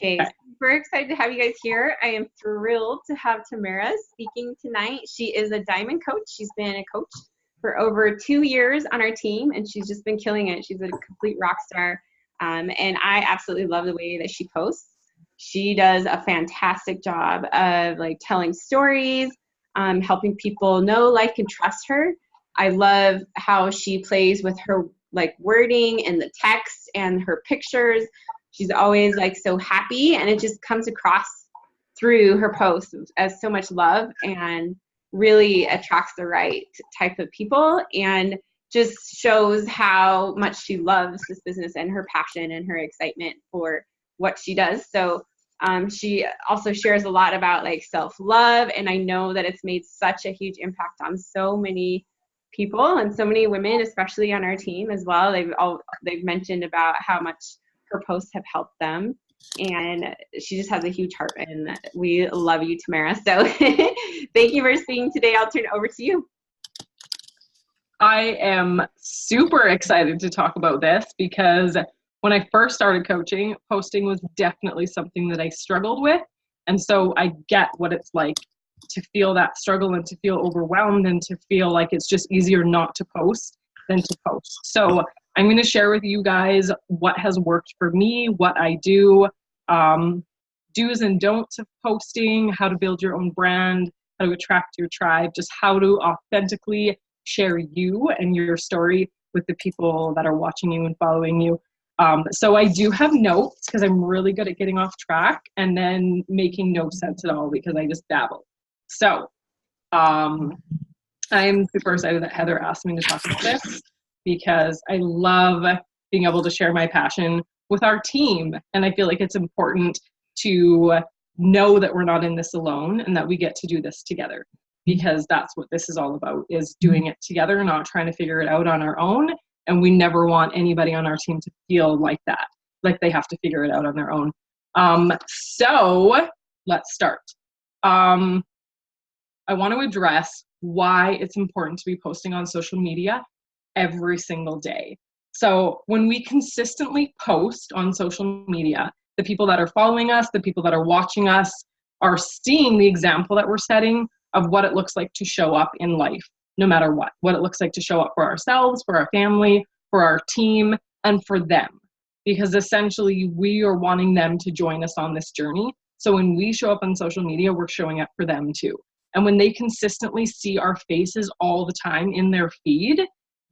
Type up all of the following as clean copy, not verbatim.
Okay, super excited to have you guys here. I am thrilled to have Tamara speaking tonight. She is a diamond coach. She's been a coach for over 2 years on our team, and she's just been killing it. She's a complete rock star, and I absolutely love the way that she posts. She does a fantastic job of like telling stories, helping people know, like, and trust her. I love how she plays with her like wording and the text and her pictures. She's always like so happy, and it just comes across through her posts as so much love and really attracts the right type of people and just shows how much she loves this business and her passion and her excitement for what she does. So she also shares a lot about like self-love, and I know that it's made such a huge impact on so many people and so many women, especially on our team as well. They've mentioned about how much her posts have helped them, and she just has a huge heart, and we love you, Tamara. So thank you for speaking today. I'll turn it over to you. I am super excited to talk about this because when I first started coaching, posting was definitely something that I struggled with. And so I get what it's like to feel that struggle and to feel overwhelmed and to feel like it's just easier not to post than to post. So I'm going to share with you guys what has worked for me, what I do, do's and don'ts of posting, how to build your own brand, how to attract your tribe, just how to authentically share you and your story with the people that are watching you and following you. So I do have notes because I'm really good at getting off track and then making no sense at all because I just babble. So I'm super excited that Heather asked me to talk about this because I love being able to share my passion with our team. And I feel like it's important to know that we're not in this alone and that we get to do this together, because that's what this is all about, is doing it together, not trying to figure it out on our own. And we never want anybody on our team to feel like that, like they have to figure it out on their own. So let's start. I want to address why it's important to be posting on social media every single day. So when we consistently post on social media, the people that are following us, the people that are watching us are seeing the example that we're setting of what it looks like to show up in life, no matter what it looks like to show up for ourselves, for our family, for our team, and for them. Because essentially we are wanting them to join us on this journey. So when we show up on social media, we're showing up for them too. And when they consistently see our faces all the time in their feed,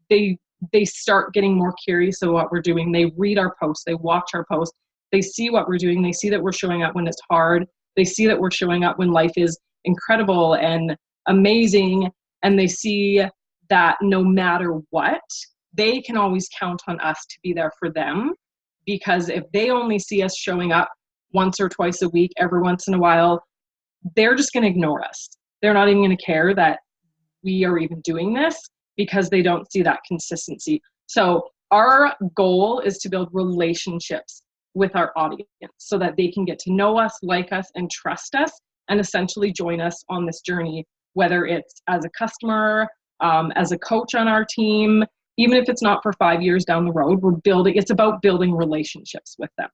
they start getting more curious about what we're doing. They read our posts, they watch our posts, they see what we're doing, they see that we're showing up when it's hard, they see that we're showing up when life is incredible and amazing, and they see that no matter what, they can always count on us to be there for them. Because if they only see us showing up once or twice a week, every once in a while, they're just going to ignore us. They're not even going to care that we are even doing this because they don't see that consistency. So our goal is to build relationships with our audience so that they can get to know us, like us, and trust us, and essentially join us on this journey, whether it's as a customer, as a coach on our team, even if it's not for 5 years down the road, it's about building relationships with them.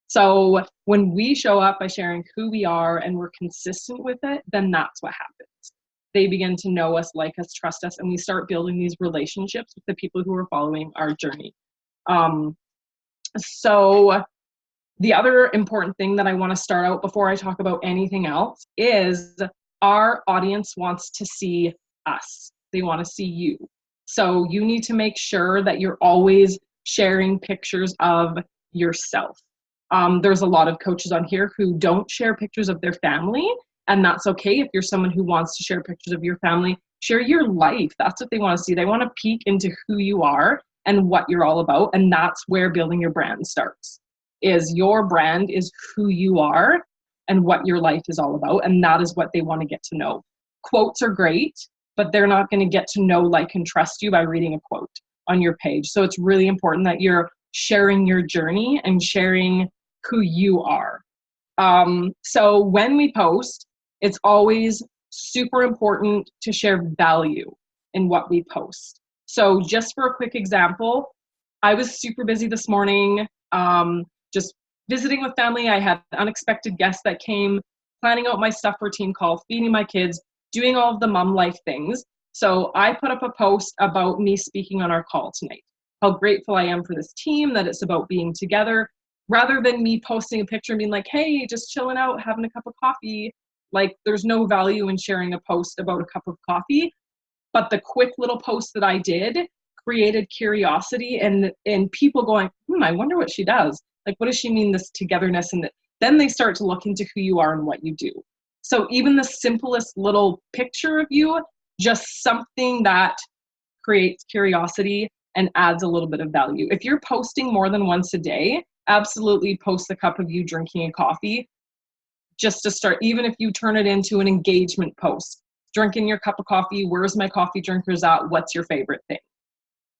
So when we show up by sharing who we are and we're consistent with it, then that's what happens. They begin to know us, like us, trust us, and we start building these relationships with the people who are following our journey. So the other important thing that I want to start out before I talk about anything else is our audience wants to see us. They want to see you. So you need to make sure that you're always sharing pictures of yourself. There's a lot of coaches on here who don't share pictures of their family, and that's okay. If you're someone who wants to share pictures of your family, share your life. That's what they want to see. They want to peek into who you are and what you're all about, and that's where building your brand starts. Is your brand is who you are and what your life is all about, and that is what they want to get to know. Quotes are great, but they're not going to get to know, like, and trust you by reading a quote on your page. So it's really important that you're sharing your journey and sharing who you are. So when we post, it's always super important to share value in what we post. So just for a quick example, I was super busy this morning, just visiting with family. I had unexpected guests that came, planning out my stuff for team call, feeding my kids, doing all of the mom life things. So I put up a post about me speaking on our call tonight, how grateful I am for this team, that it's about being together, rather than me posting a picture and being like, hey, just chilling out, having a cup of coffee. Like, there's no value in sharing a post about a cup of coffee. But the quick little post that I did created curiosity and people going, I wonder what she does. Like, what does she mean, this togetherness? And then they start to look into who you are and what you do. So even the simplest little picture of you, just something that creates curiosity and adds a little bit of value. If you're posting more than once a day, absolutely post a cup of you drinking a coffee just to start. Even if you turn it into an engagement post, drinking your cup of coffee, where's my coffee drinkers at? What's your favorite thing?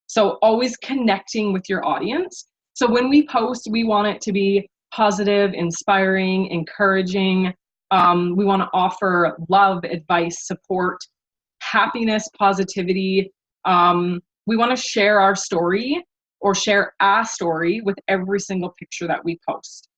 So always connecting with your audience. So when we post, we want it to be positive, inspiring, encouraging. We want to offer love, advice, support, happiness, positivity. We want to share our story or share a story with every single picture that we post,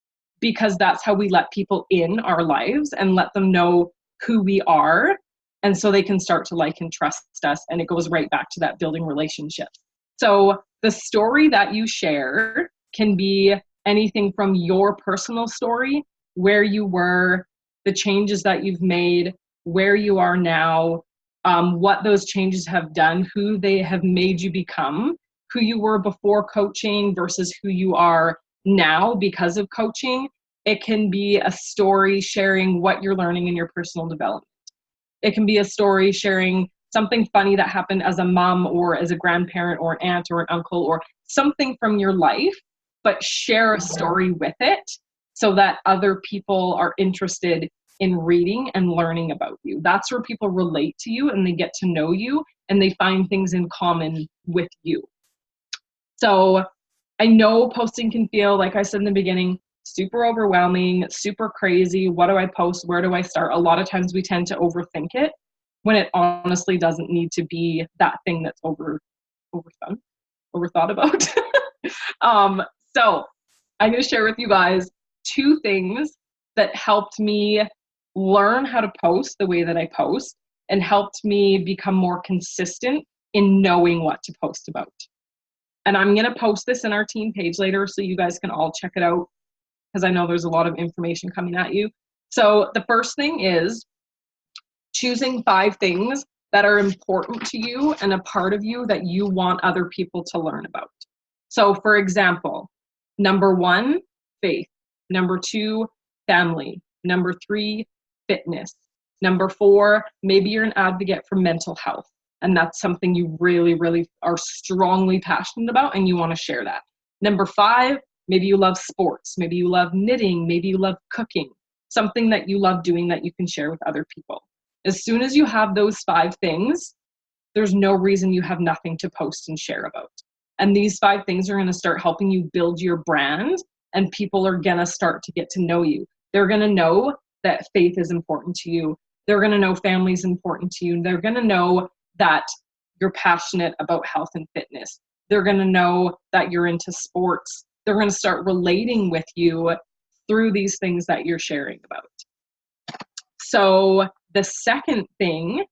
because that's how we let people in our lives and let them know who we are. And so they can start to like and trust us. And it goes right back to that building relationships. So the story that you share can be anything from your personal story, where you were, the changes that you've made, where you are now, what those changes have done, who they have made you become, who you were before coaching versus who you are now because of coaching. It can be a story sharing what you're learning in your personal development. It can be a story sharing something funny that happened as a mom or as a grandparent or an aunt or an uncle or something from your life, but share a story with it so that other people are interested in reading and learning about you. That's where people relate to you and they get to know you and they find things in common with you. So I know posting can feel, like I said in the beginning, super overwhelming, super crazy. What do I post? Where do I start? A lot of times we tend to overthink it when it honestly doesn't need to be that thing that's overthought about. So I'm going to share with you guys 2 things that helped me learn how to post the way that I post and helped me become more consistent in knowing what to post about. And I'm going to post this in our team page later so you guys can all check it out, because I know there's a lot of information coming at you. So the first thing is choosing 5 things that are important to you and a part of you that you want other people to learn about. So for example, number 1, faith. Number 2, family. Number 3, fitness. Number 4, maybe you're an advocate for mental health, and that's something you really, really are strongly passionate about and you want to share that. Number 5, maybe you love sports. Maybe you love knitting. Maybe you love cooking. Something that you love doing that you can share with other people. As soon as you have those 5 things, there's no reason you have nothing to post and share about. And these 5 things are going to start helping you build your brand, and people are going to start to get to know you. They're going to know that faith is important to you. They're going to know family is important to you. They're going to know that you're passionate about health and fitness. They're going to know that you're into sports. They're going to start relating with you through these things that you're sharing about. So the second thing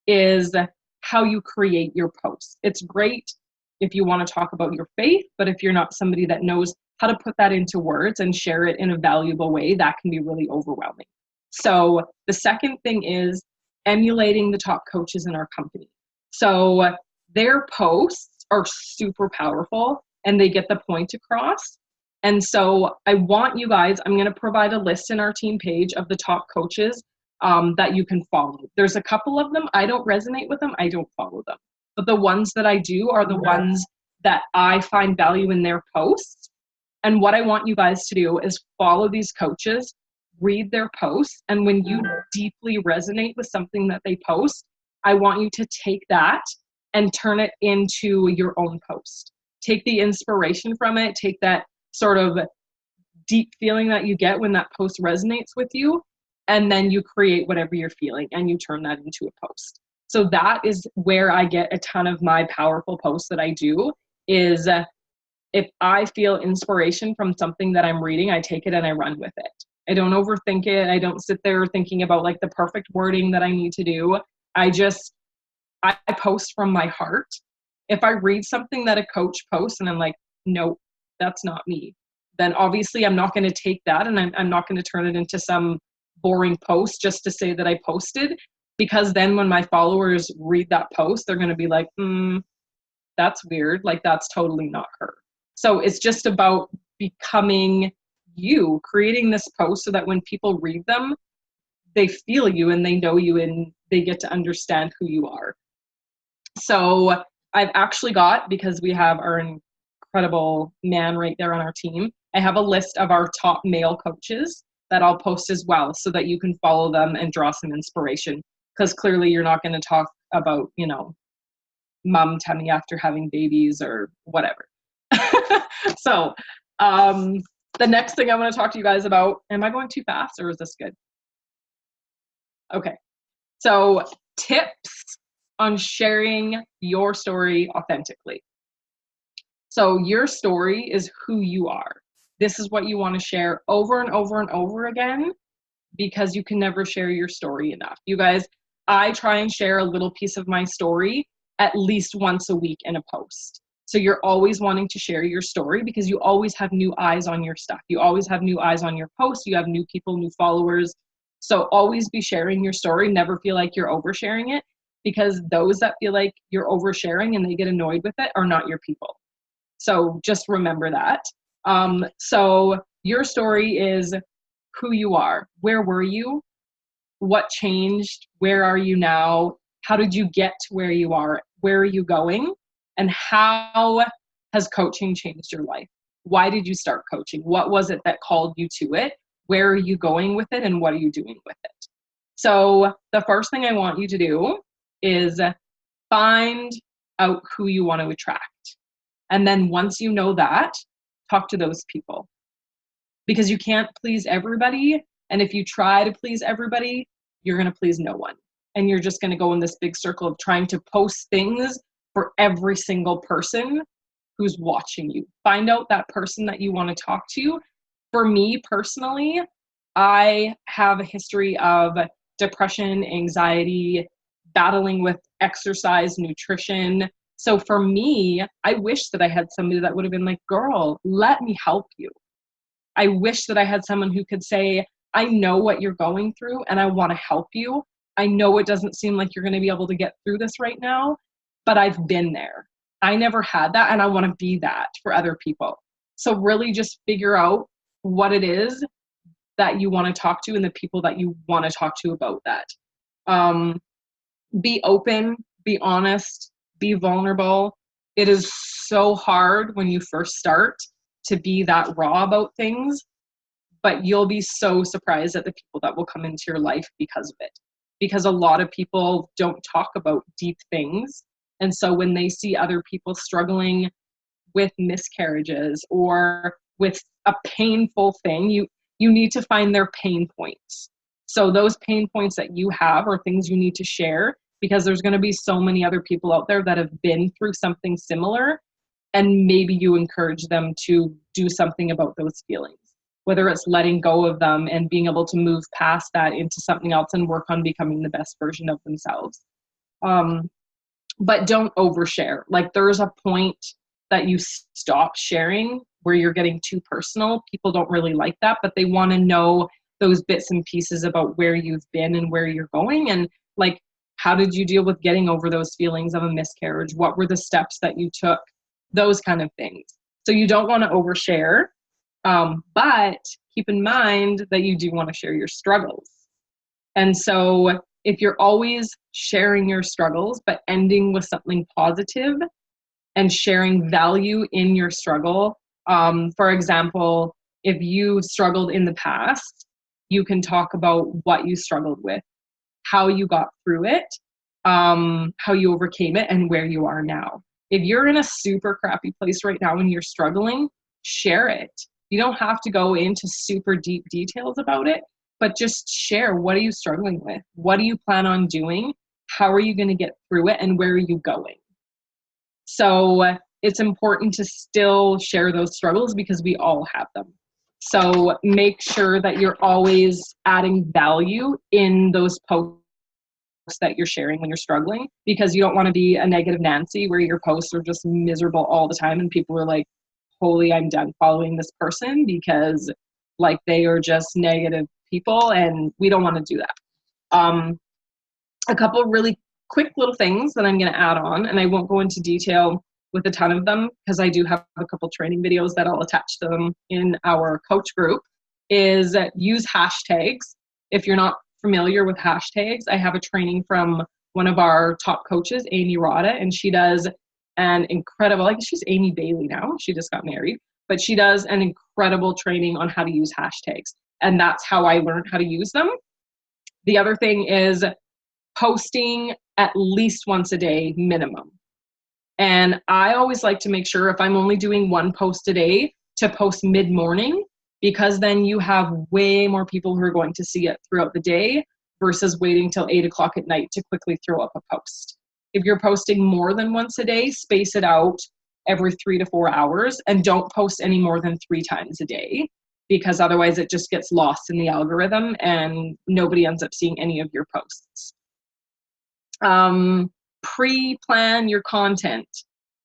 is how you create your posts. It's great if you want to talk about your faith, but if you're not somebody that knows how to put that into words and share it in a valuable way, that can be really overwhelming. So the second thing is emulating the top coaches in our company. So their posts are super powerful and they get the point across. And so I want you guys, I'm going to provide a list in our team page of the top coaches that you can follow. There's a couple of them. I don't resonate with them. I don't follow them. But the ones that I do are the ones that I find value in their posts. And what I want you guys to do is follow these coaches, read their posts, and when you deeply resonate with something that they post, I want you to take that and turn it into your own post. Take the inspiration from it, take that sort of deep feeling that you get when that post resonates with you, and then you create whatever you're feeling and you turn that into a post. So that is where I get a ton of my powerful posts that I do, is if I feel inspiration from something that I'm reading, I take it and I run with it. I don't overthink it. I don't sit there thinking about like the perfect wording that I need to do. I post from my heart. If I read something that a coach posts and I'm like, no, that's not me, then obviously I'm not going to take that and I'm not going to turn it into some boring post just to say that I posted, because then when my followers read that post, they're going to be like, that's weird. Like, that's totally not her. So it's just about becoming you, creating this post so that when people read them, they feel you and they know you and they get to understand who you are. So I've actually got, because we have our incredible man right there on our team, I have a list of our top male coaches that I'll post as well so that you can follow them and draw some inspiration, because clearly you're not going to talk about, you know, mom tummy after having babies or whatever. So the next thing I want to talk to you guys about, am I going too fast or is this good? Okay. So tips on sharing your story authentically. So your story is who you are. This is what you want to share over and over and over again, because you can never share your story enough. You guys, I try and share a little piece of my story at least once a week in a post. So you're always wanting to share your story because you always have new eyes on your stuff. You always have new eyes on your posts. You have new people, new followers. So always be sharing your story. Never feel like you're oversharing it, because those that feel like you're oversharing and they get annoyed with it are not your people. So just remember that. So your story is who you are. Where were you? What changed? Where are you now? How did you get to where you are? Where are you going? And how has coaching changed your life? Why did you start coaching? What was it that called you to it? Where are you going with it? And what are you doing with it? So the first thing I want you to do is find out who you want to attract. And then once you know that, talk to those people. Because you can't please everybody. And if you try to please everybody, you're going to please no one. And you're just going to go in this big circle of trying to post things for every single person who's watching you. Find out that person that you want to talk to. For me personally, I have a history of depression, anxiety, battling with exercise, nutrition. So for me, I wish that I had somebody that would have been like, girl, let me help you. I wish that I had someone who could say, I know what you're going through and I want to help you. I know it doesn't seem like you're going to be able to get through this right now, but I've been there. I never had that, and I want to be that for other people. So really just figure out what it is that you want to talk to and the people that you want to talk to about that. Be open, be honest, be vulnerable. It is so hard when you first start to be that raw about things, but you'll be so surprised at the people that will come into your life because of it. Because a lot of people don't talk about deep things. And so when they see other people struggling with miscarriages or with a painful thing, you need to find their pain points. So those pain points that you have are things you need to share, because there's going to be so many other people out there that have been through something similar, and maybe you encourage them to do something about those feelings, whether it's letting go of them and being able to move past that into something else and work on becoming the best version of themselves. But don't overshare. Like, there's a point that you stop sharing where you're getting too personal. People don't really like that, but they want to know those bits and pieces about where you've been and where you're going. And like, how did you deal with getting over those feelings of a miscarriage? What were the steps that you took? Those kind of things. So you don't want to overshare, but keep in mind that you do want to share your struggles. And so if you're always sharing your struggles, but ending with something positive and sharing value in your struggle, for example, if you struggled in the past, you can talk about what you struggled with, how you got through it, how you overcame it, and where you are now. If you're in a super crappy place right now and you're struggling, share it. You don't have to go into super deep details about it, but just share, what are you struggling with? What do you plan on doing? How are you going to get through it? And where are you going? So it's important to still share those struggles because we all have them. So make sure that you're always adding value in those posts that you're sharing when you're struggling, because you don't want to be a negative Nancy where your posts are just miserable all the time and people are like, holy, I'm done following this person because like they are just negative people, and we don't want to do that. A couple really quick little things that I'm going to add on, and I won't go into detail with a ton of them because I do have a couple training videos that I'll attach to them in our coach group, is use hashtags. If you're not familiar with hashtags, I have a training from one of our top coaches, Amy Rada, and she does an incredible, I guess she's Amy Bailey now, she just got married, but she does an incredible training on how to use hashtags. And that's how I learned how to use them. The other thing is posting at least once a day minimum. And I always like to make sure if I'm only doing one post a day to post mid-morning, because then you have way more people who are going to see it throughout the day versus waiting till 8 o'clock at night to quickly throw up a post. If you're posting more than once a day, space it out every 3 to 4 hours, and don't post any more than 3 times a day, because otherwise it just gets lost in the algorithm and nobody ends up seeing any of your posts. Pre-plan your content.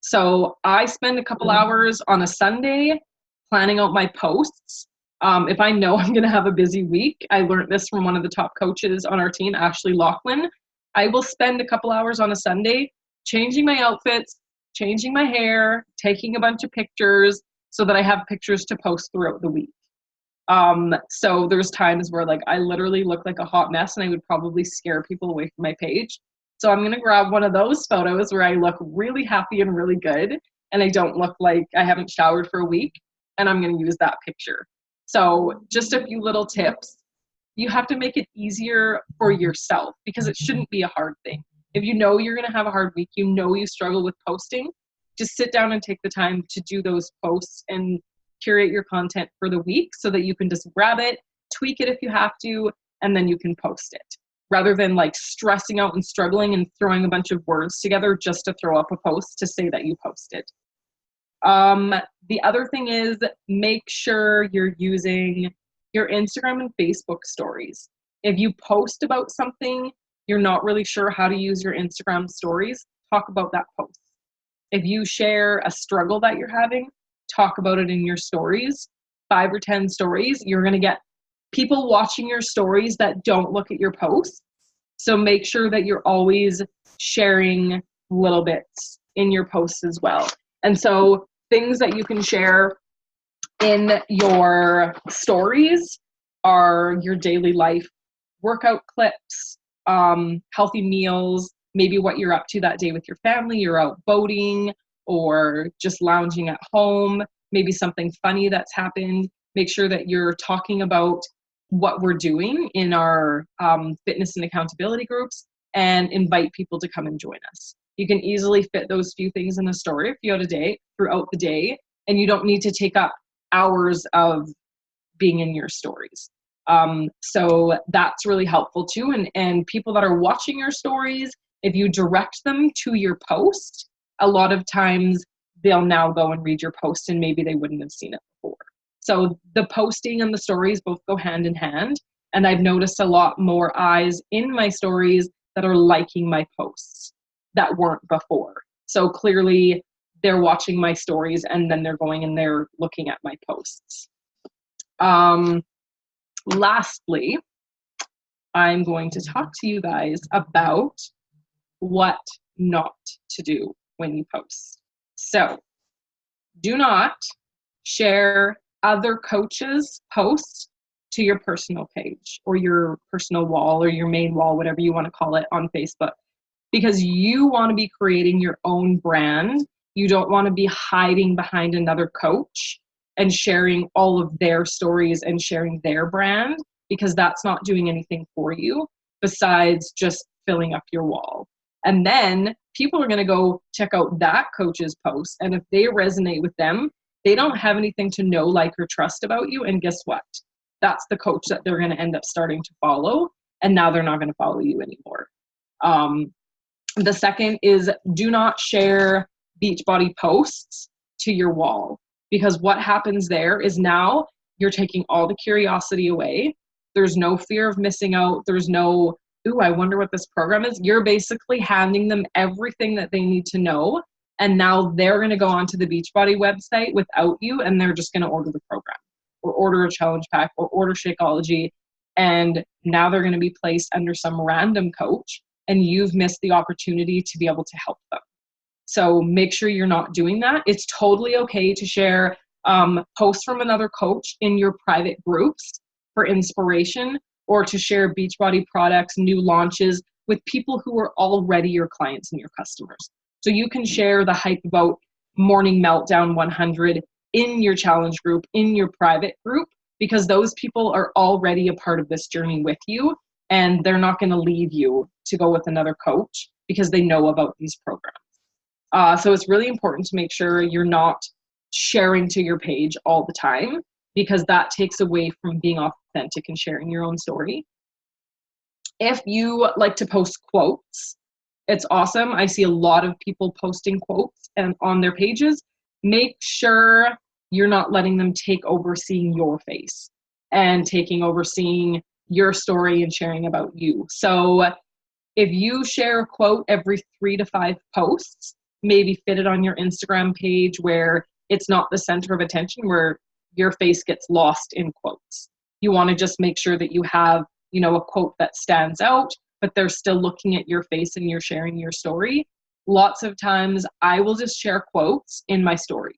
So I spend a couple hours on a Sunday planning out my posts. If I know I'm going to have a busy week, I learned this from one of the top coaches on our team, Ashley Laughlin. I will spend a couple hours on a Sunday changing my outfits, changing my hair, taking a bunch of pictures so that I have pictures to post throughout the week. So there's times where like I literally look like a hot mess and I would probably scare people away from my page. So I'm going to grab one of those photos where I look really happy and really good and I don't look like I haven't showered for a week, and I'm going to use that picture. So just a few little tips. You have to make it easier for yourself because it shouldn't be a hard thing. If you know you're going to have a hard week, you know you struggle with posting, just sit down and take the time to do those posts and curate your content for the week so that you can just grab it, tweak it if you have to, and then you can post it, rather than like stressing out and struggling and throwing a bunch of words together just to throw up a post to say that you posted. The other thing is make sure you're using your Instagram and Facebook stories. If you post about something, you're not really sure how to use your Instagram stories, talk about that post. If you share a struggle that you're having, talk about it in your stories. 5 or 10 stories, you're going to get people watching your stories that don't look at your posts. So make sure that you're always sharing little bits in your posts as well. And so things that you can share in your stories are your daily life workout clips, healthy meals, maybe what you're up to that day with your family, you're out boating or just lounging at home, maybe something funny that's happened. Make sure that you're talking about what we're doing in our fitness and accountability groups and invite people to come and join us. You can easily fit those few things in a story throughout the day, and you don't need to take up hours of being in your stories. So that's really helpful too. And people that are watching your stories, if you direct them to your post, a lot of times they'll now go and read your post and maybe they wouldn't have seen it before. So the posting and the stories both go hand in hand. And I've noticed a lot more eyes in my stories that are liking my posts that weren't before. So clearly they're watching my stories and then they're going and they're looking at my posts. Lastly, I'm going to talk to you guys about what not to do when you post. So do not share other coaches' posts to your personal page or your personal wall or your main wall, whatever you want to call it, on Facebook, because you want to be creating your own brand. You don't want to be hiding behind another coach and sharing all of their stories and sharing their brand, because that's not doing anything for you besides just filling up your wall. And then people are going to go check out that coach's post, and if they resonate with them, they don't have anything to know, like, or trust about you. And guess what? That's the coach that they're going to end up starting to follow, and now they're not going to follow you anymore. The second is do not share Beachbody posts to your wall, because what happens there is now you're taking all the curiosity away. There's no fear of missing out. There's no, ooh, I wonder what this program is. You're basically handing them everything that they need to know. And now they're going to go onto the Beachbody website without you, and they're just going to order the program or order a challenge pack or order Shakeology. And now they're going to be placed under some random coach, and you've missed the opportunity to be able to help them. So make sure you're not doing that. It's totally okay to share posts from another coach in your private groups for inspiration, or to share Beachbody products, new launches with people who are already your clients and your customers. So you can share the hype about Morning Meltdown 100 in your challenge group, in your private group, because those people are already a part of this journey with you, and they're not going to leave you to go with another coach because they know about these programs. So it's really important to make sure you're not sharing to your page all the time, because that takes away from being authentic and sharing your own story. If you like to post quotes, it's awesome. I see a lot of people posting quotes and on their pages. Make sure you're not letting them take over seeing your face and taking over seeing your story and sharing about you. So if you share a quote every 3 to 5 posts, maybe fit it on your Instagram page where it's not the center of attention, where your face gets lost in quotes. You want to just make sure that you have, a quote that stands out, but they're still looking at your face and you're sharing your story. Lots of times I will just share quotes in my stories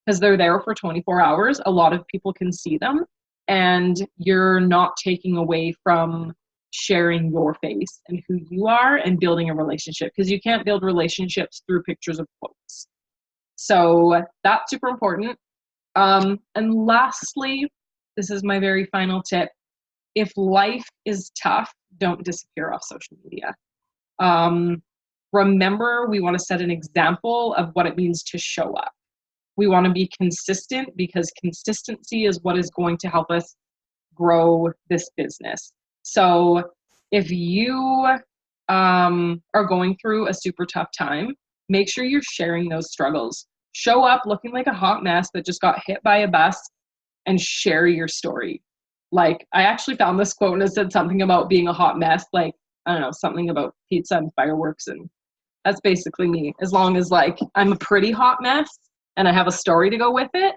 because they're there for 24 hours. A lot of people can see them, and you're not taking away from sharing your face and who you are and building a relationship, because you can't build relationships through pictures of quotes. So that's super important. And lastly, this is my very final tip. If life is tough, don't disappear off social media. Remember, we want to set an example of what it means to show up. We want to be consistent, because consistency is what is going to help us grow this business. So if you are going through a super tough time, make sure you're sharing those struggles. Show up looking like a hot mess that just got hit by a bus, and share your story. Like, I actually found this quote and it said something about being a hot mess, like, I don't know, something about pizza and fireworks, and that's basically me. As long as I'm a pretty hot mess and I have a story to go with it,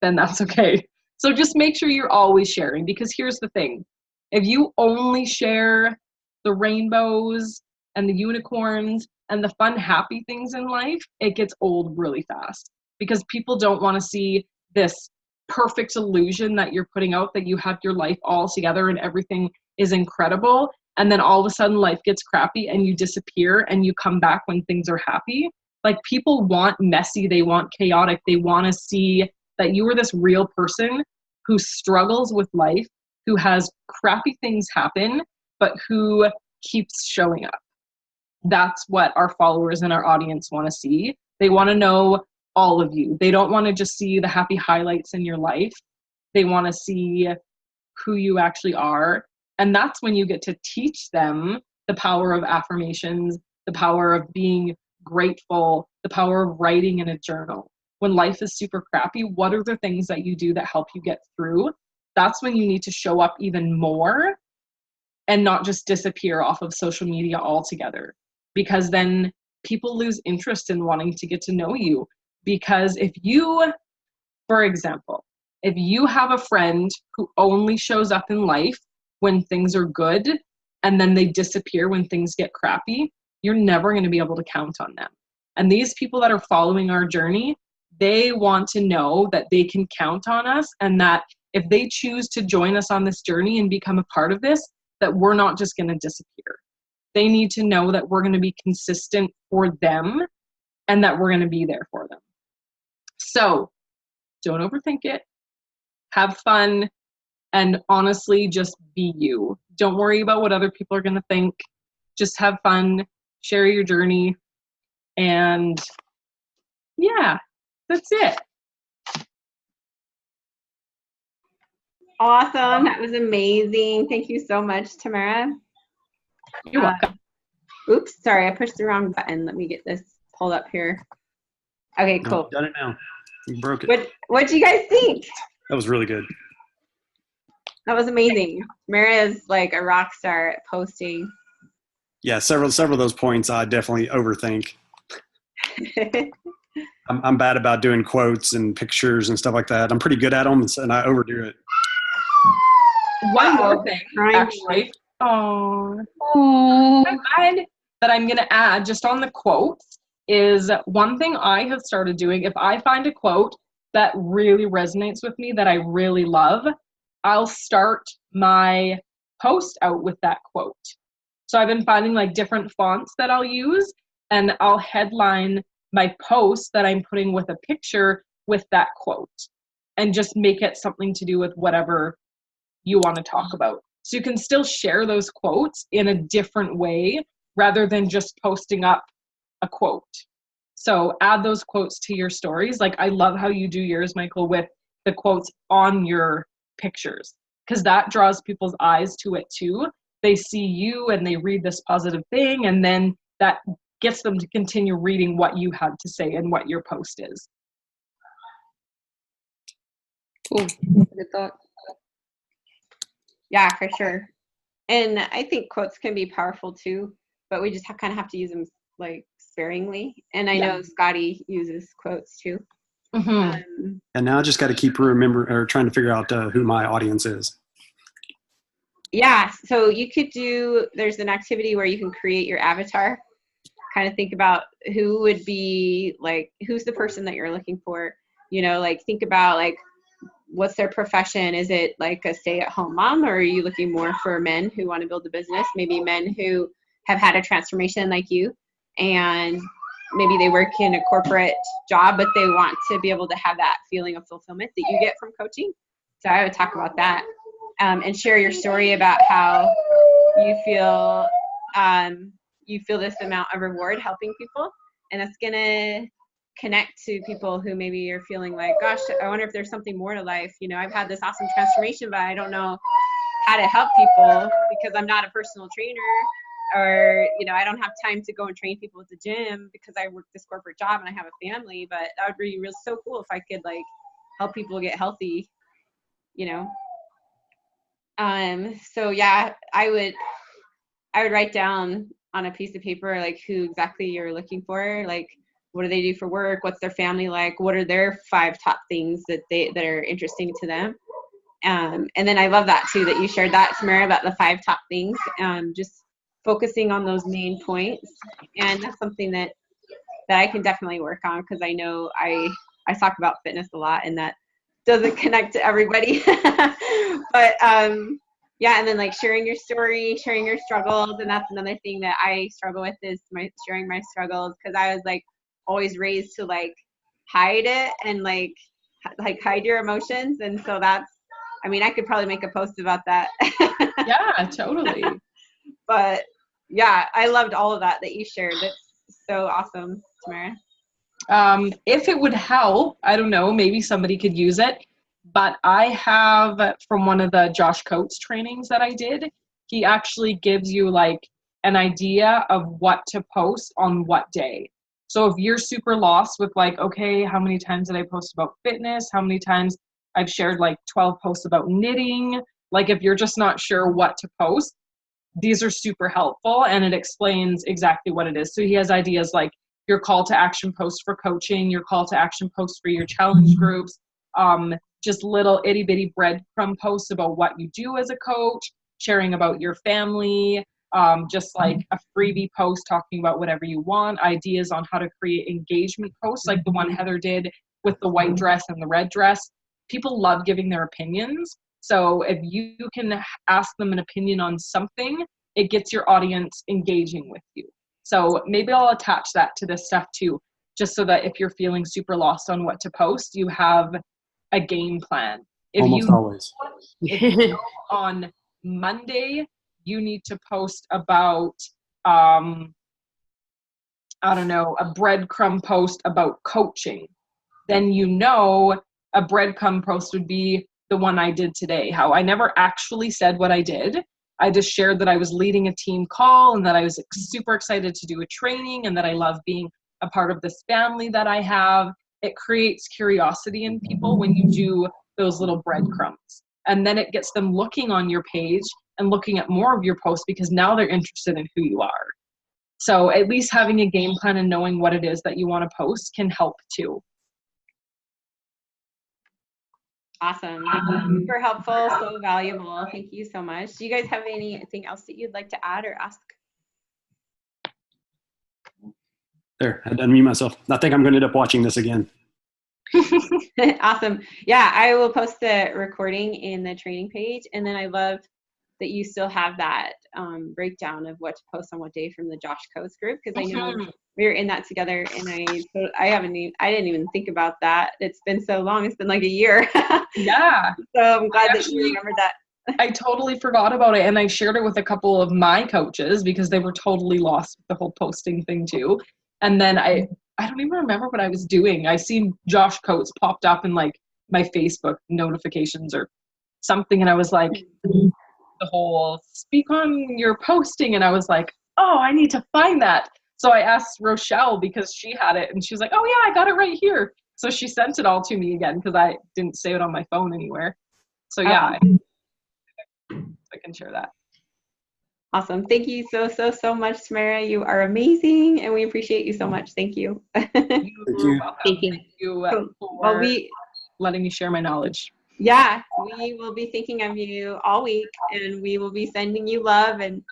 then that's okay. So just make sure you're always sharing, because here's the thing. If you only share the rainbows and the unicorns and the fun, happy things in life, it gets old really fast, because people don't want to see this perfect illusion that you're putting out, that you have your life all together and everything is incredible. And then all of a sudden life gets crappy and you disappear and you come back when things are happy. Like, people want messy, they want chaotic, they want to see that you are this real person who struggles with life, who has crappy things happen, but who keeps showing up. That's what our followers and our audience want to see. They want to know all of you. They don't want to just see the happy highlights in your life. They want to see who you actually are. And that's when you get to teach them the power of affirmations, the power of being grateful, the power of writing in a journal. When life is super crappy, what are the things that you do that help you get through? That's when you need to show up even more and not just disappear off of social media altogether, because then people lose interest in wanting to get to know you. Because if you, for example, if you have a friend who only shows up in life when things are good and then they disappear when things get crappy, you're never going to be able to count on them. And these people that are following our journey, they want to know that they can count on us, and that if they choose to join us on this journey and become a part of this, that we're not just going to disappear. They need to know that we're going to be consistent for them and that we're going to be there for them. So don't overthink it. Have fun. And honestly, just be you. Don't worry about what other people are going to think. Just have fun. Share your journey. And yeah, that's it. Awesome. That was amazing. Thank you so much, Tamara. You're welcome. Oops, sorry, I pushed the wrong button. Let me get this pulled up here. Okay, No, cool. you've done it now. You broke it. What do you guys think? That was really good. That was amazing. Mara is like a rock star at posting. Yeah, several of those points I definitely overthink. I'm bad about doing quotes and pictures and stuff like that. I'm pretty good at them, and I overdo it. One more thing, actually. Oh, that I'm going to add just on the quotes is one thing I have started doing. If I find a quote that really resonates with me, that I really love, I'll start my post out with that quote. So I've been finding like different fonts that I'll use, and I'll headline my post that I'm putting with a picture with that quote, and just make it something to do with whatever you want to talk about. So you can still share those quotes in a different way rather than just posting up a quote. So add those quotes to your stories. Like I love how you do yours, Michael, with the quotes on your pictures, because that draws people's eyes to it too. They see you and they read this positive thing, and then that gets them to continue reading what you had to say and what your post is. Cool. Good thought. Yeah, for sure. And I think quotes can be powerful too, but we just kind of have to use them like sparingly. And I know Scotty uses quotes too. Mm-hmm. And now I just got to keep trying to figure out who my audience is. Yeah, so you could there's an activity where you can create your avatar, kind of think about who would be like, who's the person that you're looking for, like think about like, what's their profession? Is it like a stay-at-home mom, or are you looking more for men who want to build a business? Maybe men who have had a transformation like you, and maybe they work in a corporate job, but they want to be able to have that feeling of fulfillment that you get from coaching. So I would talk about that, and share your story about how you feel this amount of reward helping people, and that's gonna connect to people who maybe are feeling like, gosh, I wonder if there's something more to life. I've had this awesome transformation, but I don't know how to help people because I'm not a personal trainer, or, I don't have time to go and train people at the gym because I work this corporate job and I have a family. But that would be real so cool if I could like help people get healthy, So yeah, I would write down on a piece of paper like who exactly you're looking for, like what do they do for work, what's their family like, what are their 5 top things that are interesting to them. And then I love that too, that you shared that, Tamara, about the 5 top things, just focusing on those main points. And that's something that I can definitely work on, because I know I talk about fitness a lot, and that doesn't connect to everybody. But yeah, and then like sharing your story, sharing your struggles, and that's another thing that I struggle with, is sharing my struggles, because I was like always raised to like hide it and like hide your emotions. And so I could probably make a post about that. Yeah, totally. But yeah, I loved all of that you shared. That's so awesome, Tamara. If it would help, I don't know, maybe somebody could use it, but I have, from one of the Josh Coates trainings that I did, he actually gives you like an idea of what to post on what day. So if you're super lost with like, okay, how many times did I post about fitness? How many times I've shared like 12 posts about knitting? Like if you're just not sure what to post, these are super helpful, and it explains exactly what it is. So he has ideas like your call to action post for coaching, your call to action post for your challenge groups, just little itty bitty breadcrumb posts about what you do as a coach, sharing about your family, just like a freebie post talking about whatever you want, ideas on how to create engagement posts like the one Heather did with the white dress and the red dress. People love giving their opinions. So if you can ask them an opinion on something, it gets your audience engaging with you. So maybe I'll attach that to this stuff too, just so that if you're feeling super lost on what to post, you have a game plan. Always. If you know on Monday you need to post about, I don't know, a breadcrumb post about coaching, then a breadcrumb post would be the one I did today. How I never actually said what I did. I just shared that I was leading a team call and that I was super excited to do a training and that I love being a part of this family that I have. It creates curiosity in people when you do those little breadcrumbs. And then it gets them looking on your page and looking at more of your posts because now they're interested in who you are. So at least having a game plan and knowing what it is that you want to post can help too. Awesome. Super helpful, so valuable. Thank you so much. Do you guys have anything else that you'd like to add or ask? There, I had to unmute myself. I think I'm going to end up watching this again. Awesome. Yeah, I will post the recording in the training page. And then I love that you still have that breakdown of what to post on what day from the Josh Coates group, because I know we were in that together, and I didn't even think about that. It's been so long. It's been like a year. Yeah. So I'm glad that you remembered that. I totally forgot about it, and I shared it with a couple of my coaches because they were totally lost with the whole posting thing too. And then I don't even remember what I was doing. I seen Josh Coates popped up in like my Facebook notifications or something, and I was like, the whole speak on your posting, and I was like, oh, I need to find that. So I asked Rochelle because she had it, and she was like, oh yeah, I got it right here. So she sent it all to me again because I didn't save it on my phone anywhere. So yeah, I can share that. Awesome. Thank you so much, Tamara. You are amazing, and we appreciate you so much. Thank you. Thank you. Thank you for letting me share my knowledge. Yeah, we will be thinking of you all week, and we will be sending you love and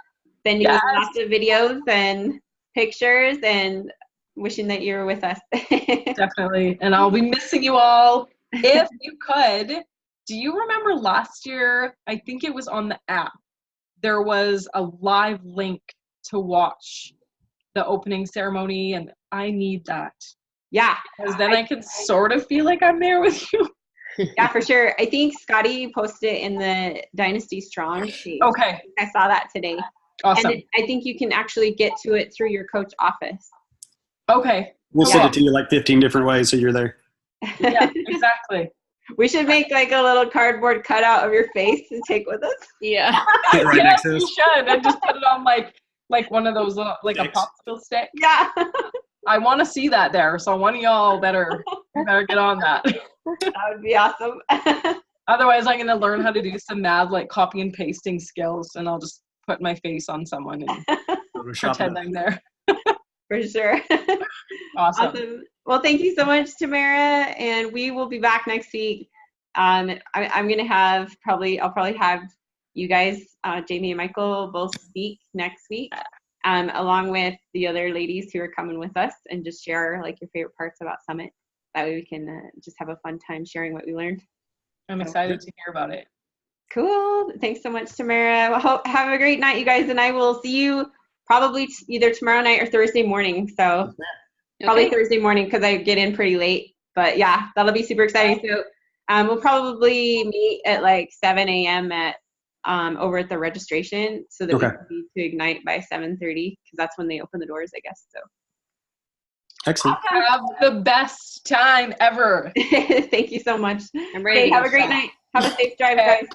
sending you lots of videos and pictures and wishing that you were with us. Definitely. And I'll be missing you all. If you could, do you remember last year, I think it was on the app, there was a live link to watch the opening ceremony, and I need that. Yeah. Because then I can sort of feel like I'm there with you. Yeah, for sure. I think Scotty posted it in the Dynasty Strong page. Okay. I saw that today. Awesome. And I think you can actually get to it through your coach office. Okay. We'll send it to you like 15 different ways so you're there. Yeah, exactly. We should make like a little cardboard cutout of your face to take with us. Yeah. Right Yes, next to you us. should. And just put it on like one of those little, like Sticks. a popsicle stick. Yeah. I want to see that there. So one of y'all better get on that. That would be awesome. Otherwise, I'm going to learn how to do some mad like copy and pasting skills, and I'll just put my face on someone and pretend I'm there. For sure. Awesome. Well, thank you so much, Tamara, and we will be back next week. I'm gonna I'll probably have you guys, Jamie and Michael, both speak next week, along with the other ladies who are coming with us, and just share like your favorite parts about Summit. That way we can just have a fun time sharing what we learned. I'm excited to hear about it. Cool. Thanks so much, Tamara. Well, have a great night, you guys, and I will see you probably either tomorrow night or Thursday morning. So probably Thursday morning because I get in pretty late. But yeah, that'll be super exciting. So we'll probably meet at like 7 a.m. at over at the registration so that we can be to Ignite by 7:30 because that's when they open the doors, I guess. So Excellent. Have the best time ever. thank you so much. I'm ready. Have a great night. Have a safe drive, guys.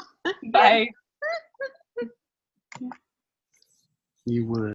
Bye. You would.